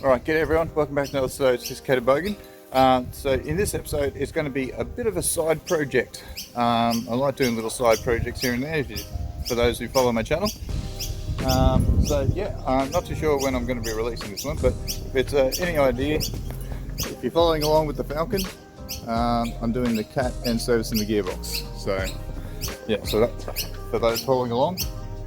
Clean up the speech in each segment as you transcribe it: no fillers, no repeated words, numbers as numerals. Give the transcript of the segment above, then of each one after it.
Alright, g'day everyone, welcome back to another episode of Sophisticated Bogan. So in this episode it's going to be a bit of a side project. I like doing little side projects here and there for those who follow my channel. So yeah, I'm not too sure when I'm going to be releasing this one, but if it's any idea, if you're following along with the Falcon, I'm doing the cat and servicing the gearbox. So yeah, so that for those following along.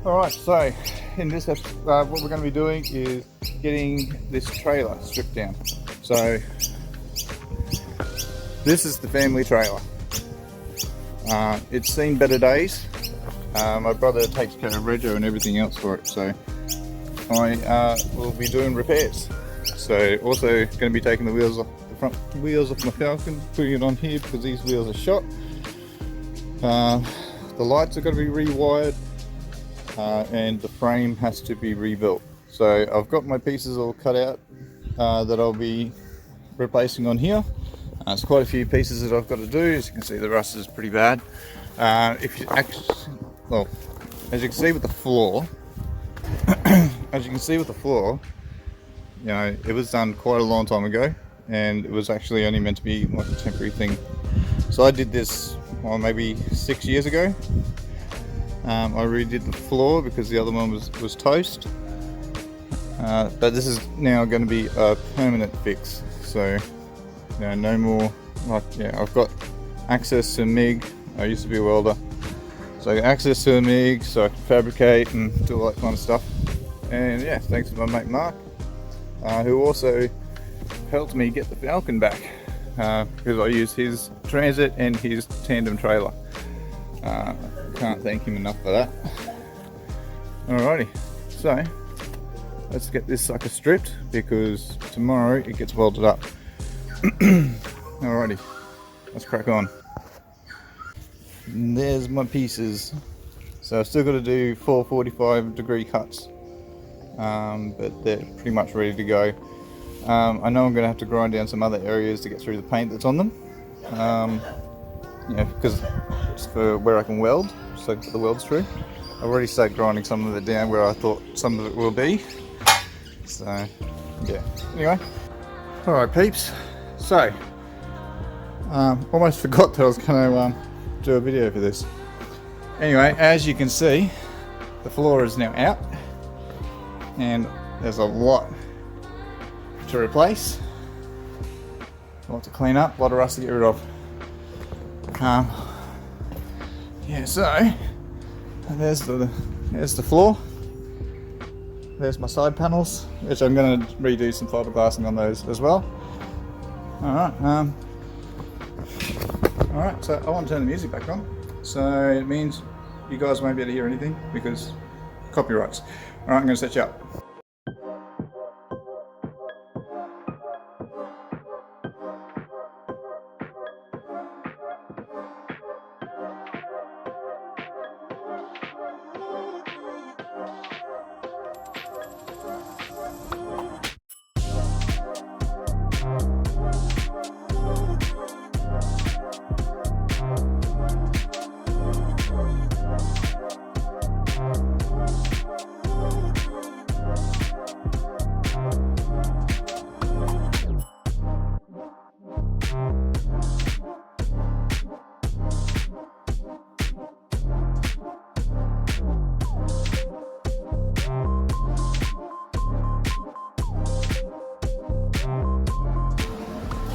Alright, so in this episode, what we're going to be doing is getting this trailer stripped down. So this is the family trailer. It's seen better days. My brother takes care of rego and everything else for it, so I will be doing repairs. So also going to be taking the wheels off, the front wheels off my Falcon, putting it on here because these wheels are shot. The lights are going to be rewired. And the frame has to be rebuilt. So I've got my pieces all cut out that I'll be replacing on here. There's quite a few pieces that I've got to do. As you can see, the rust is pretty bad. If you actually, well, as you can see with the floor, you know, it was done quite a long time ago, and it was actually only meant to be like a temporary thing. So I did this, well, maybe 6 years ago. I redid the floor because the other one was toast, but this is now going to be a permanent fix. So you know, no more like, yeah, I've got access to MIG. I used to be a welder, so I got access to a MIG so I can fabricate and do all that kind of stuff. And yeah, thanks to my mate Mark, who also helped me get the Falcon back, because I used his transit and his tandem trailer. Can't thank him enough for that. Alrighty, so let's get this sucker stripped because tomorrow it gets welded up. Alrighty, let's crack on. And there's my pieces. So I've still got to do 4 45-degree cuts, but they're pretty much ready to go. I know I'm going to have to grind down some other areas to get through the paint that's on them. Yeah, because it's for where I can weld, so I can put the welds through. I've already started grinding some of it down where I thought some of it will be. So, yeah. Anyway. Alright peeps, so, almost forgot that I was going to do a video for this. Anyway, as you can see, the floor is now out, and there's a lot to replace, a lot to clean up, a lot of rust to get rid of. Yeah, so there's the floor. There's my side panels, which I'm going to redo some fiberglassing on those as well. Alright, alright, so I want to turn the music back on. So it means you guys won't be able to hear anything because copyrights. Alright, I'm going to set you up.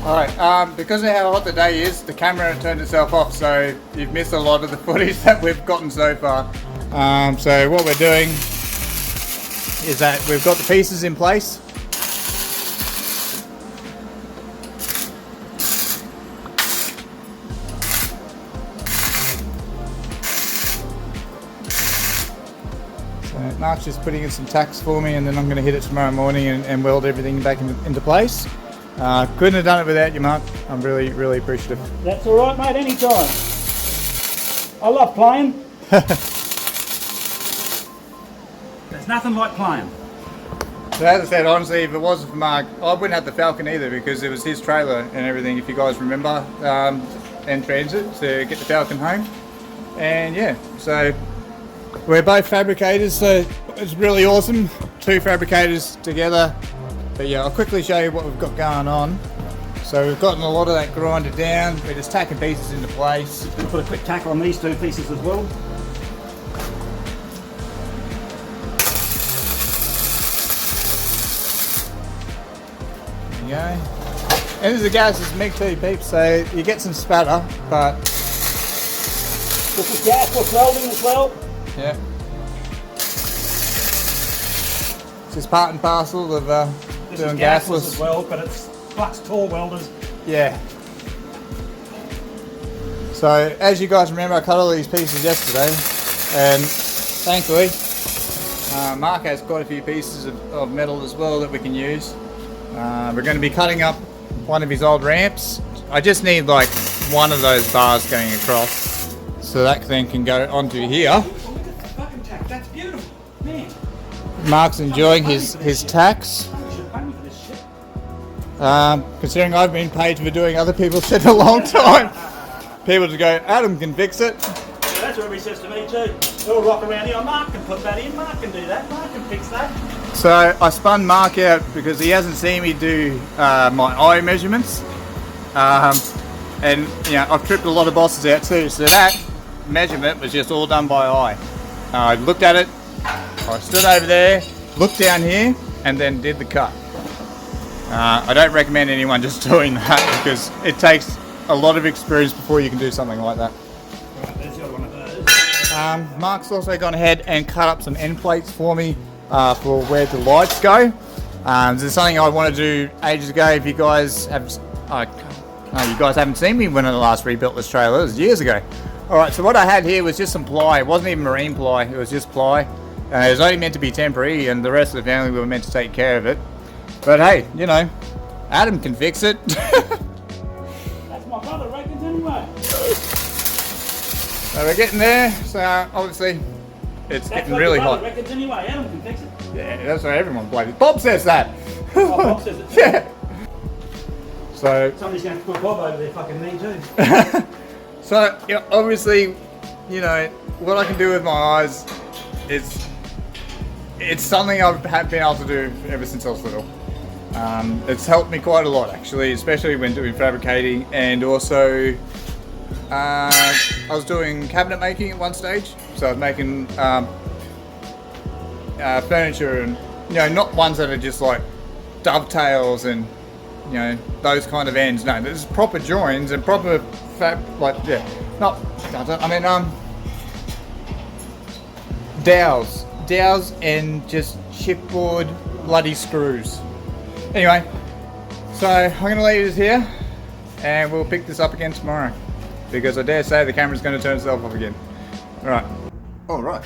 Alright, because of how hot the day is, the camera turned itself off, so you've missed a lot of the footage that we've gotten so far. So what we're doing is that we've got the pieces in place. So Mark's just putting in some tacks for me, and then I'm going to hit it tomorrow morning and weld everything back into place. Couldn't have done it without you, Mark. I'm really, really appreciative. That's all right, mate, anytime. I love playing. There's nothing like playing. So as I said, honestly, if it wasn't for Mark, I wouldn't have the Falcon either because it was his trailer and everything, if you guys remember, and transit to get the Falcon home. And yeah, so we're both fabricators, so it's really awesome. Two fabricators together But yeah, I'll quickly show you what we've got going on. So we've gotten a lot of that grinder down. We're just tacking pieces into place. Just going to put a quick tack on these two pieces as well. There you go. And this is a gas MIG too, peeps, so you get some spatter, but... This is gasless welding as well. Yeah. It's just part and parcel of This doing is gasless gasless. as well, but it's flux core welders. Yeah. So, as you guys remember, I cut all these pieces yesterday, and thankfully, Mark has quite a few pieces of metal as well that we can use. We're going to be cutting up one of his old ramps. I just need like one of those bars going across, so that thing can go onto here. Oh, look at the fucking tack, that's beautiful. Man. Mark's enjoying his tacks. You should pay me for this shit. Considering I've been paid for doing other people's shit a long time. People just go, Adam can fix it. Yeah, that's what he says to me too. They'll rock around here. Mark can put that in. Mark can do that. Mark can fix that. So I spun Mark out because he hasn't seen me do my eye measurements. And you know, I've tripped a lot of bosses out too. So that measurement was just all done by eye. I looked at it. I stood over there, looked down here, and then did the cut. I don't recommend anyone just doing that because it takes a lot of experience before you can do something like that. Right, there's the other one of those. Mark's also gone ahead and cut up some end plates for me for where the lights go. This is something I want to do ages ago. If you guys have, you guys haven't seen me when I last rebuilt this trailer, it was years ago. Alright, so what I had here was just some ply. It wasn't even marine ply, it was just ply. It was only meant to be temporary, and the rest of the family were meant to take care of it. But hey, you know, Adam can fix it. That's my brother reckons anyway. So we're getting there, so obviously it's getting really hot. hot. Reckons anyway. Adam can fix it. Yeah, that's what everyone bloody... Bob says that! Oh, Bob says it too. Yeah. So... Somebody's going to put Bob over their fucking knee too. So, you know, obviously, you know, what I can do with my eyes is... It's something I've been able to do ever since I was little. It's helped me quite a lot actually, especially when doing fabricating, and also I was doing cabinet making at one stage. So I was making furniture, and you know, not ones that are just like dovetails and you know those kind of ends. No, there's proper joins and proper dowels and just chipboard bloody screws. Anyway, so I'm going to leave this here and we'll pick this up again tomorrow because I dare say the camera's going to turn itself off again. Alright,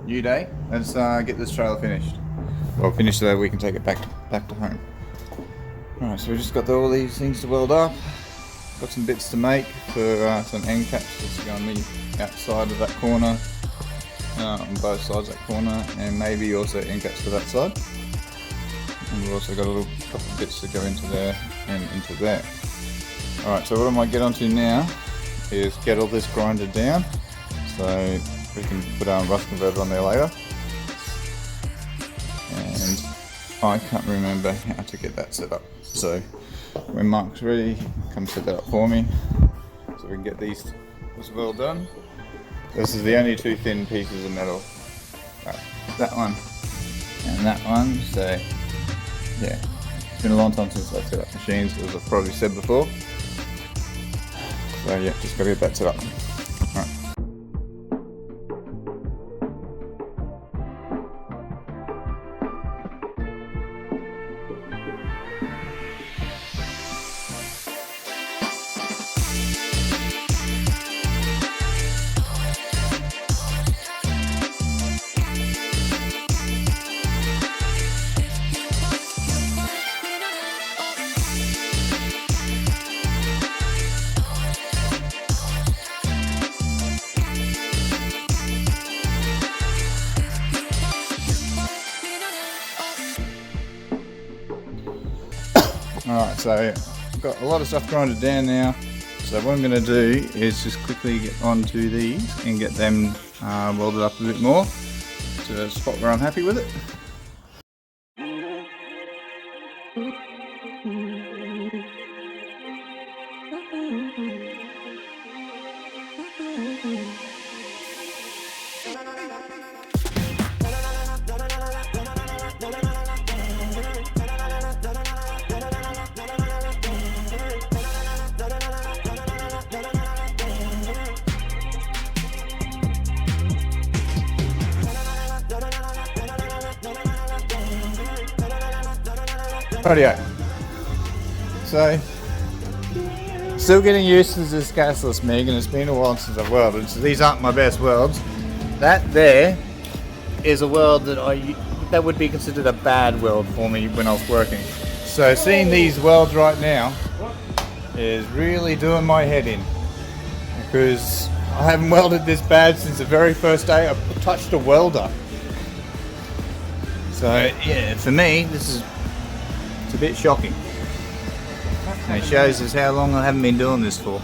new day. Let's get this trailer finished. Well, finished so that we can take it back to home. Alright, so we've just got all these things to weld up. Got some bits to make for some end caps just to go on the outside of that corner. On both sides of that corner, and maybe also end caps for that side. And we've also got a little couple of bits to go into there and into there. Alright, so what I might get onto now is get all this grinded down so we can put our rust converter on there later. And I can't remember how to get that set up. So when Mark's ready, come set that up for me so we can get these as well done. This is the only two thin pieces of metal. That one and that one, so yeah. It's been a long time since I've set up machines, as I've probably said before. So yeah, just gotta get that set up. Alright. Alright, so I've got a lot of stuff grinded down now. So what I'm going to do is just quickly get onto these and get them welded up a bit more to a spot where I'm happy with it. Rightio. So, still getting used to this gasless MIG, and it's been a while since I've welded, so these aren't my best welds. That there is a weld that would be considered a bad weld for me when I was working. So seeing these welds right now is really doing my head in, because I haven't welded this bad since the very first day I touched a welder. So yeah, for me, it's a bit shocking. And it shows us how long I haven't been doing this for.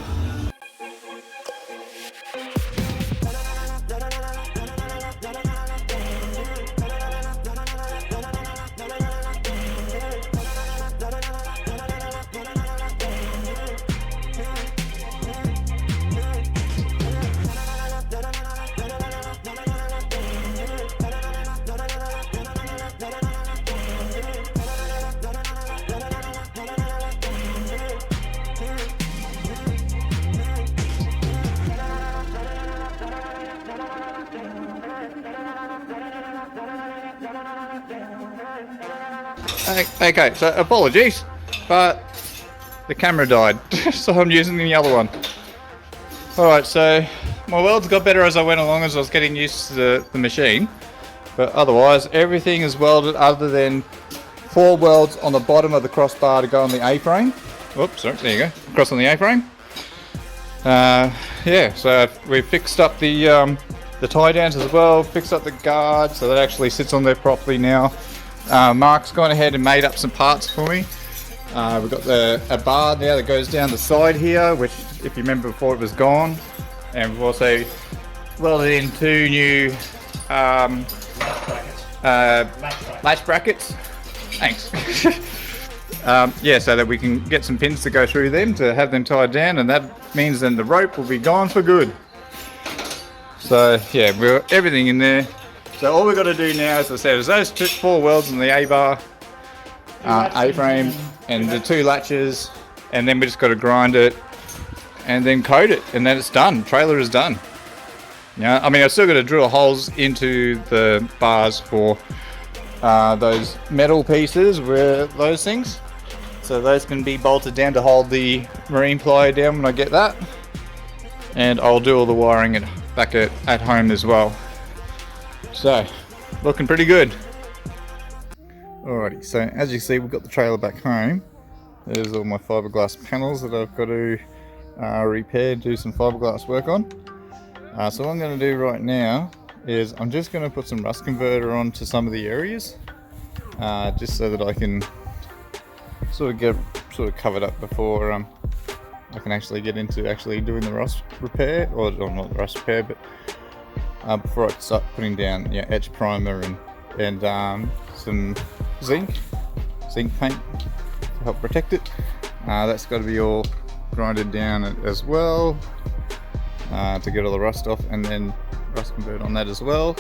Okay, so apologies, but the camera died, so I'm using the other one. Alright, so my welds got better as I went along, as I was getting used to the machine, but otherwise everything is welded other than 4 welds on the bottom of the crossbar to go on the A-frame. Whoops, sorry, there you go, across on the A-frame. Yeah, so we fixed up the tie downs as well, fixed up the guard so that actually sits on there properly now. Mark's gone ahead and made up some parts for me. We've got a bar now that goes down the side here, which if you remember before it was gone. And we've also welded in 2 new latch brackets. Thanks. Yeah, so that we can get some pins to go through them to have them tied down, and that means then the rope will be gone for good. So yeah, we're everything in there. So all we've got to do now, as I said, is those 4 welds in the A-bar, A-frame, and the 2 latches, and then we just got to grind it and then coat it, and then it's done. Trailer is done. Yeah, I mean, I've still got to drill holes into the bars for those metal pieces, where those things, so those can be bolted down to hold the marine ply down when I get that, and I'll do all the wiring back at home as well. So, looking pretty good. Alrighty, so as you see, we've got the trailer back home. There's all my fiberglass panels that I've got to repair, do some fiberglass work on. So what I'm going to do right now is I'm just going to put some rust converter onto some of the areas, just so that I can sort of get covered up before I can actually get into doing the rust repair, or not the rust repair, but before I start putting down etch primer and some zinc paint to help protect it. That's got to be all grinded down as well to get all the rust off, and then rust convert on that as well.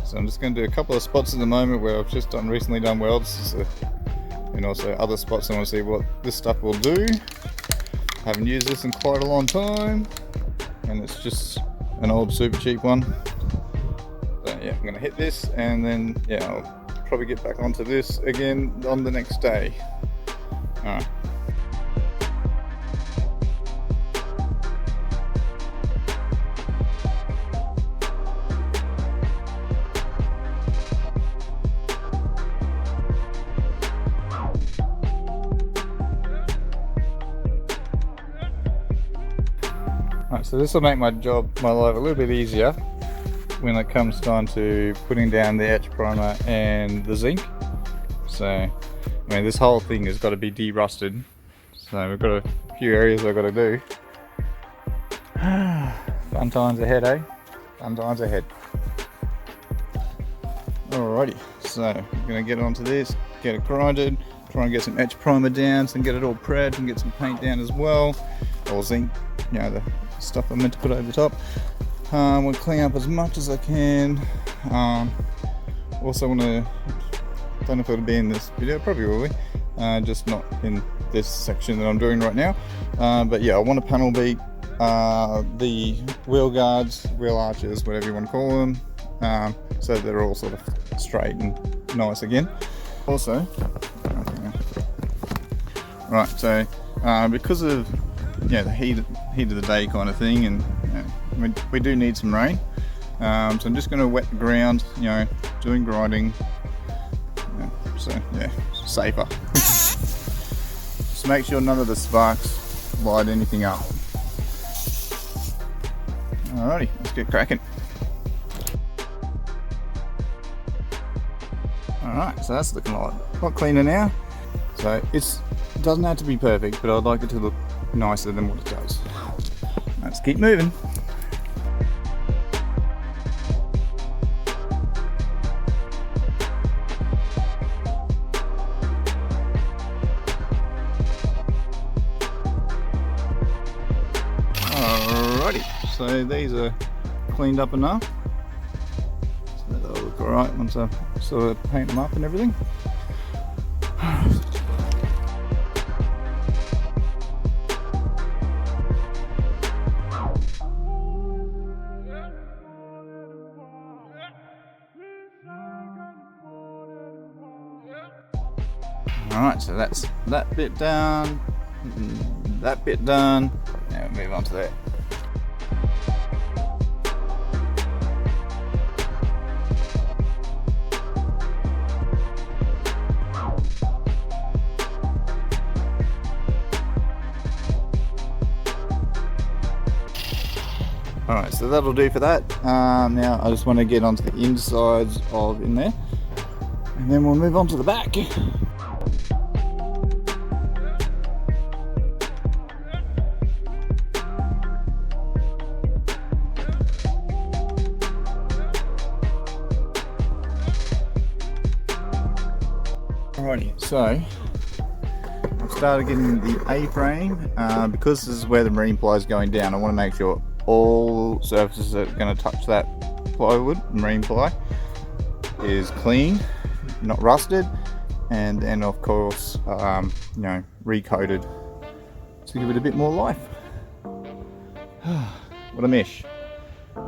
So I'm just going to do a couple of spots at the moment where I've just recently done welds, and also other spots I want to see what this stuff will do. I haven't used this in quite a long time, and it's just an old super cheap one. So yeah, I'm going to hit this, and then I'll probably get back onto this again on the next day. Alright. Right, so this will make my life a little bit easier when it comes time to putting down the etch primer and the zinc. So, I mean, this whole thing has got to be de-rusted. So we've got a few areas I've got to do. Fun times ahead, eh? Fun times ahead. Alrighty, so I'm going to get onto this, get it grinded, try and get some etch primer down, and get it all prepped, and get some paint down as well, or zinc, the stuff I meant to put over the top. We'll clean up as much as I can. Also want to, don't know if it'll be in this video, probably will be, just not in this section that I'm doing right now. But yeah, I want to panel beat the wheel guards, wheel arches, whatever you want to call them, so they're all sort of straight and nice again. Also, Right, so because of the heat of the day kind of thing, and we do need some rain. So I'm just going to wet the ground, doing grinding. So yeah, safer. Just make sure none of the sparks light anything up. Alrighty, let's get cracking. Alright, so that's looking a lot cleaner now. So it doesn't have to be perfect, but I'd like it to look nicer than what it does. Let's keep moving. Alrighty, so these are cleaned up enough. So that'll look alright once I sort of paint them up and everything. Alright, so that's that bit done, that bit done. Now we'll move on to that. Alright, so that'll do for that. Now I just want to get onto the insides of in there, and then we'll move on to the back. Alrighty, so I've started getting the A-frame. Because this is where the marine ply is going down, I want to make sure all surfaces that are going to touch that plywood, marine ply, is clean, not rusted, and then of course recoated to give it a bit more life. What a mish.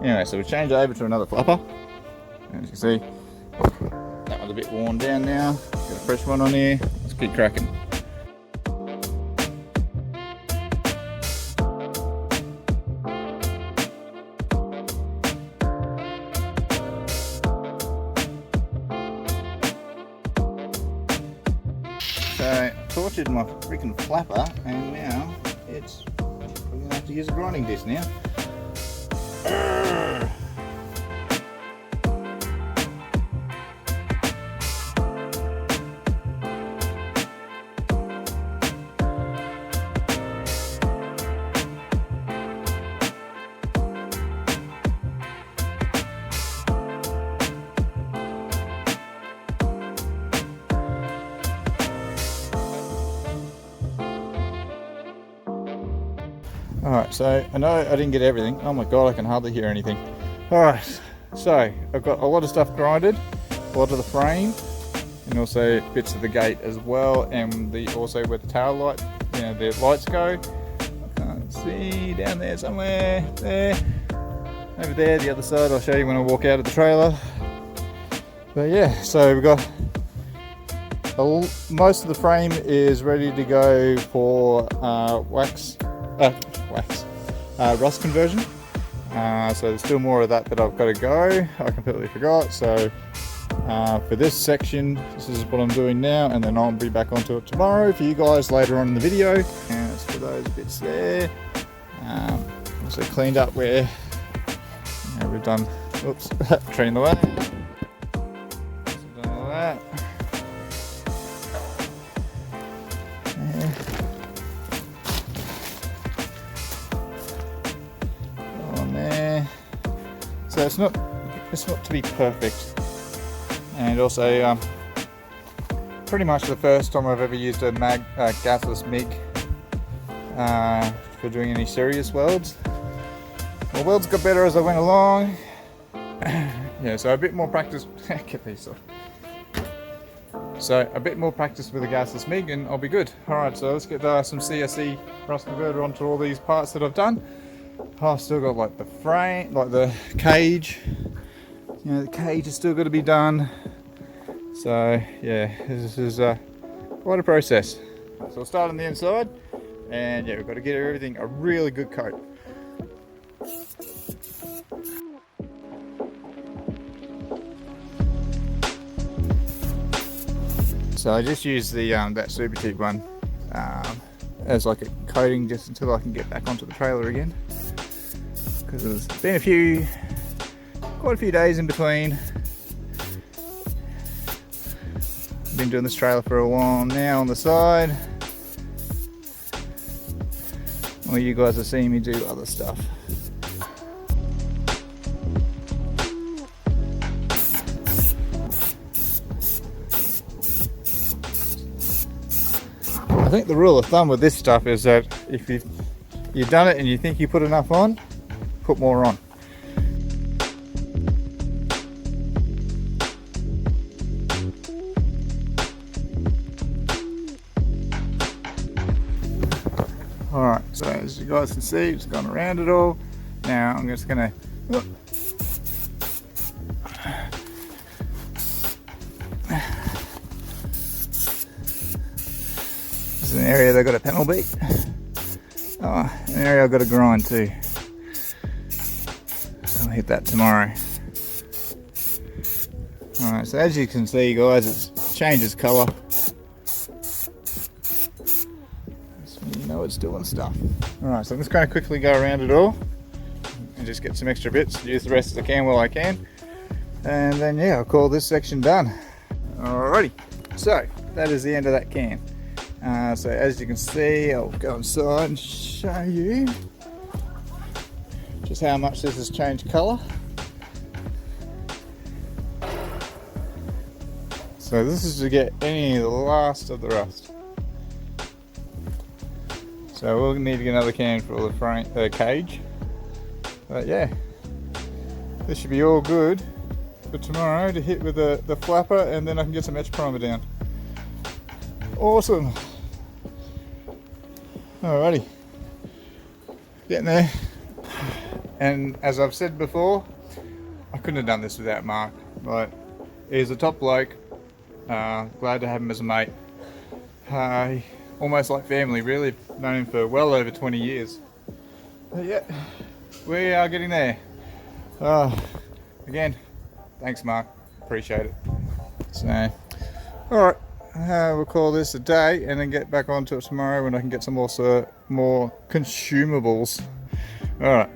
Anyway, so we change over to another flapper. As you can see, that one's a bit worn down now. Got a fresh one on here. Let's keep cracking. So I tortured my freaking flapper, and now we're gonna have to use a grinding disc now. Alright, so I know I didn't get everything. Oh my god, I can hardly hear anything. Alright, so I've got a lot of stuff grinded, a lot of the frame, and also bits of the gate as well, and also where the tail light, the lights go. I can't see down there somewhere. There, over there, the other side. I'll show you when I walk out of the trailer. But yeah, so we've got most of the frame is ready to go for rust conversion. So there's still more of that I've got to go. I completely forgot. So for this section, this is what I'm doing now, and then I'll be back onto it tomorrow for you guys later on in the video. And it's for those bits there. Also cleaned up where we've done, oops, trained away. So done all that. On there. So it's not to be perfect, and also pretty much the first time I've ever used a gasless MIG for doing any serious welds. My welds got better as I went along. Yeah, so a bit more practice. Get these off. So a bit more practice with a gasless MIG and I'll be good. Alright, so let's get some CSE rust converter onto all these parts that I've done. Oh, I've still got like the frame, like the cage. The cage has still got to be done. So yeah, this is quite a process. So we'll start on the inside, and yeah, we've got to get everything a really good coat. So I just use the that super cheap one as like a coating just until I can get back onto the trailer again, because there's been quite a few days in between. I've been doing this trailer for a while now on the side. Well, you guys are seeing me do other stuff. I think the rule of thumb with this stuff is that if you've done it and you think you put enough on, put more on. Alright, so as you guys can see, it's gone around it all. Now I'm just gonna this is an area they've got a panel beat. Oh, an area I've got to grind too. I'll hit that tomorrow. Alright, so as you can see guys, it changes colour. You know it's doing stuff. Alright, so I'm just going to quickly go around it all and just get some extra bits, use the rest of the can while I can, and then yeah, I'll call this section done. Alrighty, so that is the end of that can. So as you can see, I'll go inside and show you just how much this has changed colour. So this is to get any of the last of the rust. So we'll need to get another can for the frame, cage. But yeah, this should be all good for tomorrow to hit with the flapper, and then I can get some etch primer down. Awesome. Alrighty, getting there. And as I've said before, I couldn't have done this without Mark. Like, he's a top bloke. Glad to have him as a mate. Almost like family, really. Known him for well over 20 years. But yeah, we are getting there. Again, thanks Mark, appreciate it. So, alright, we'll call this a day and then get back onto it tomorrow when I can get some more consumables. Alright,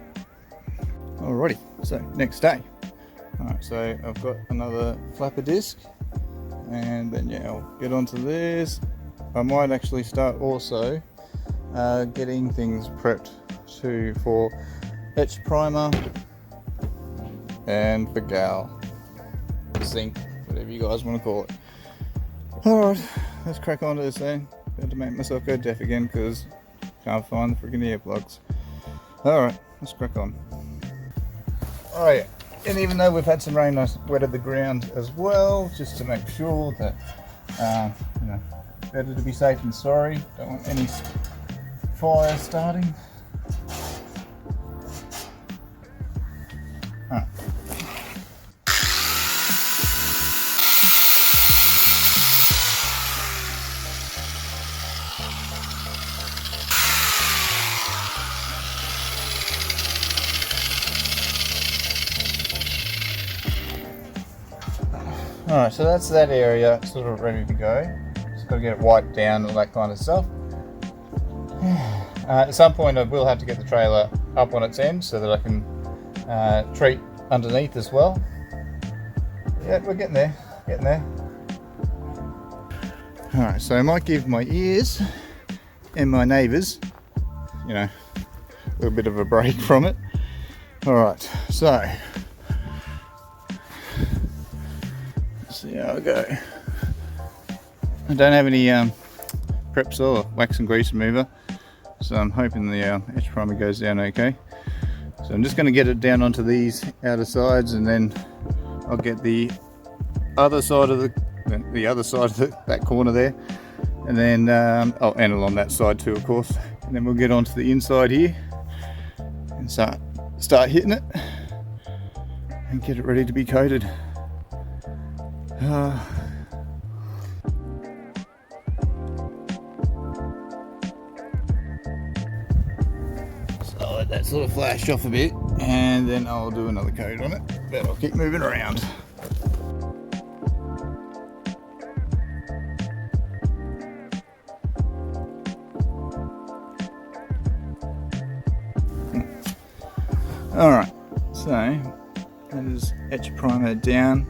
alrighty, so next day. Alright, so I've got another flapper disc, and then yeah, I'll get onto this. I might actually start also getting things prepped too for etch primer and for gal, zinc, whatever you guys want to call it. Alright, let's crack on to this thing. Got to make myself go deaf again because can't find the freaking earplugs. Alright, let's crack on. Oh yeah, and even though we've had some rain, I wetted the ground as well, just to make sure that, you know, better to be safe than sorry. Don't want any fire starting. Alright. Alright, so that's that area sort of ready to go. Just got to get it wiped down and all that kind of stuff. At some point I will have to get the trailer up on its end so that I can treat underneath as well. Yeah, we're getting there, Alright, so I might give my ears and my neighbours, you know, a little bit of a break from it. Alright, so let's see how I go. I don't have any preps or wax and grease remover, so I'm hoping the etch primer goes down okay. So I'm just going to get it down onto these outer sides, and then I'll get the other side of that corner there, and then and along that side too, of course. And then we'll get onto the inside here and start hitting it and get it ready to be coated. that sort of flashed off a bit, and then I'll do another coat on it, but I'll keep moving around. Alright, so that is etch primer down.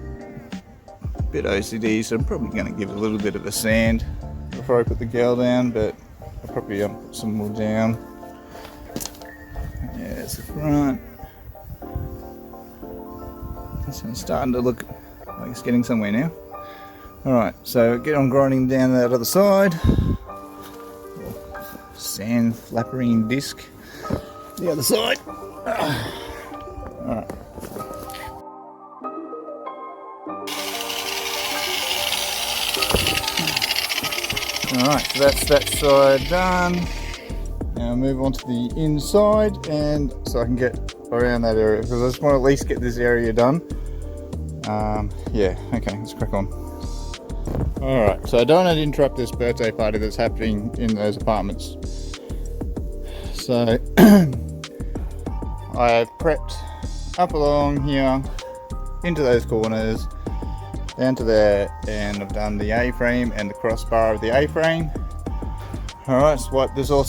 A bit OCD, so I'm probably going to give it a little bit of a sand before I put the gel down, but I'll probably put some more down. Yeah, there's the front. So it's starting to look like it's getting somewhere now. Alright, so get on grinding down that other side. Sand flappering disc. The other side. Alright. Alright, so that's that side done. Now I'll move on to the inside, and so I can get around that area, because I just want to at least get this area done. Yeah, okay, let's crack on. Alright, so I don't want to interrupt this birthday party that's happening in those apartments. So I've prepped up along here, into those corners, down to there, and I've done the A-frame and the crossbar of the A-frame. Alright, let's wipe this all,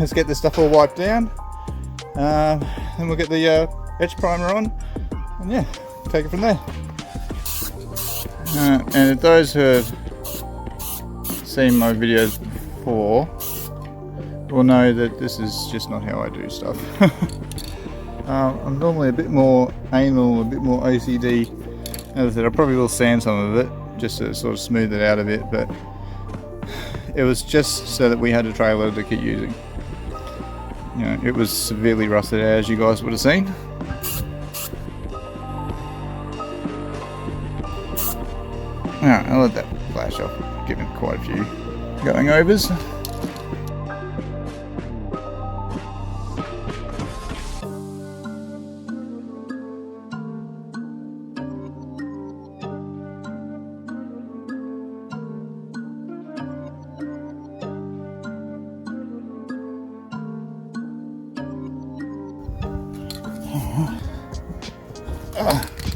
let's get this stuff all wiped down. Then we'll get the etch primer on, and yeah, take it from there. And those who have seen my videos before will know that this is just not how I do stuff. I'm normally a bit more anal, a bit more OCD. As I said, I probably will sand some of it just to sort of smooth it out a bit, but it was just so that we had a trailer to keep using. You know, it was severely rusted out, as you guys would have seen. Alright, I'll let that flash off, giving quite a few going overs.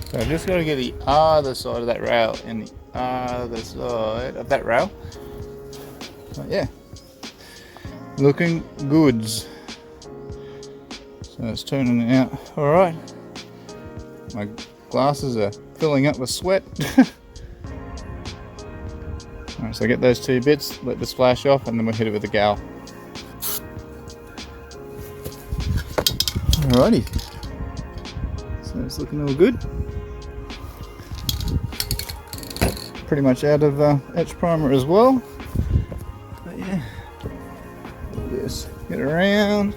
So I've just got to get the other side of that rail and the other side of that rail. But yeah, looking goods. So it's turning out all right. My glasses are filling up with sweat. Alright, so get those two bits, let this flash off, and then we'll hit it with the gal. Alrighty. So it's looking all good. Pretty much out of etch primer as well. But yeah, just get around.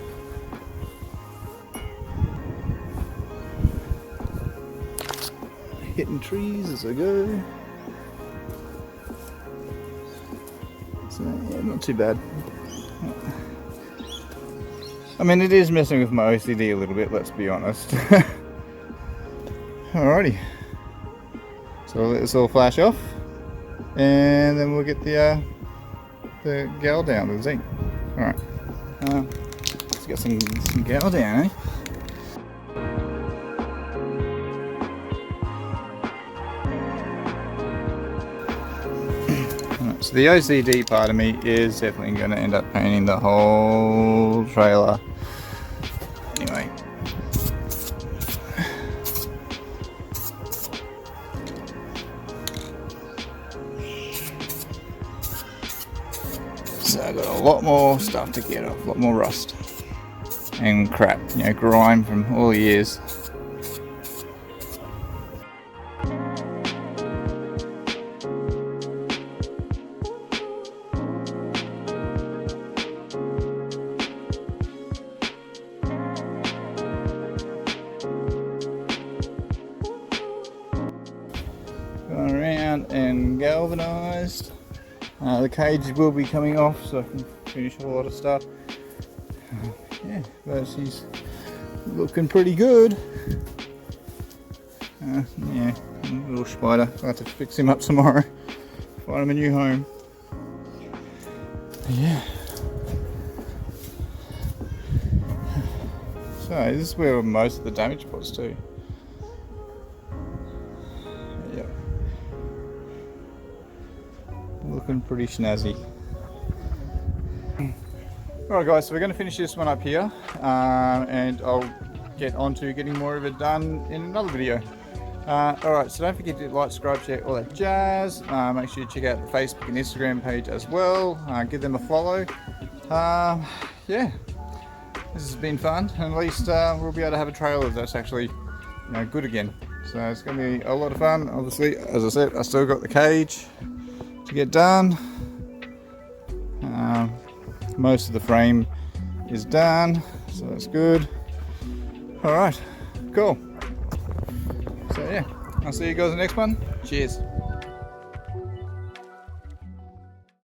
Hitting trees as I go. So yeah, not too bad. I mean, it is messing with my OCD a little bit, let's be honest. Alrighty. So we'll let this all flash off, and then we'll get the gal down, the zinc. Alright. Let's get some gal down, eh? Alright, so the OCD part of me is definitely going to end up painting the whole trailer. Anyway. So I've got a lot more stuff to get off, a lot more rust and crap, you know, grime from all the years. Going around and galvanized. The cage will be coming off, so I can finish a lot of stuff. Yeah, but she's looking pretty good. Yeah, little spider. I'll have to fix him up tomorrow. Find him a new home. Yeah. So this is where most of the damage was too. Yep. Looking pretty snazzy. Alright guys, so we're going to finish this one up here, and I'll get on to getting more of it done in another video. Alright, so don't forget to like, subscribe, share, all that jazz. Make sure you check out the Facebook and Instagram page as well. Give them a follow. Yeah, this has been fun, and at least we'll be able to have a trailer that's actually good again. So it's going to be a lot of fun. Obviously, as I said, I still got the cage to get done. Most of the frame is done, so that's good. Alright, cool. So yeah, I'll see you guys in the next one. Cheers.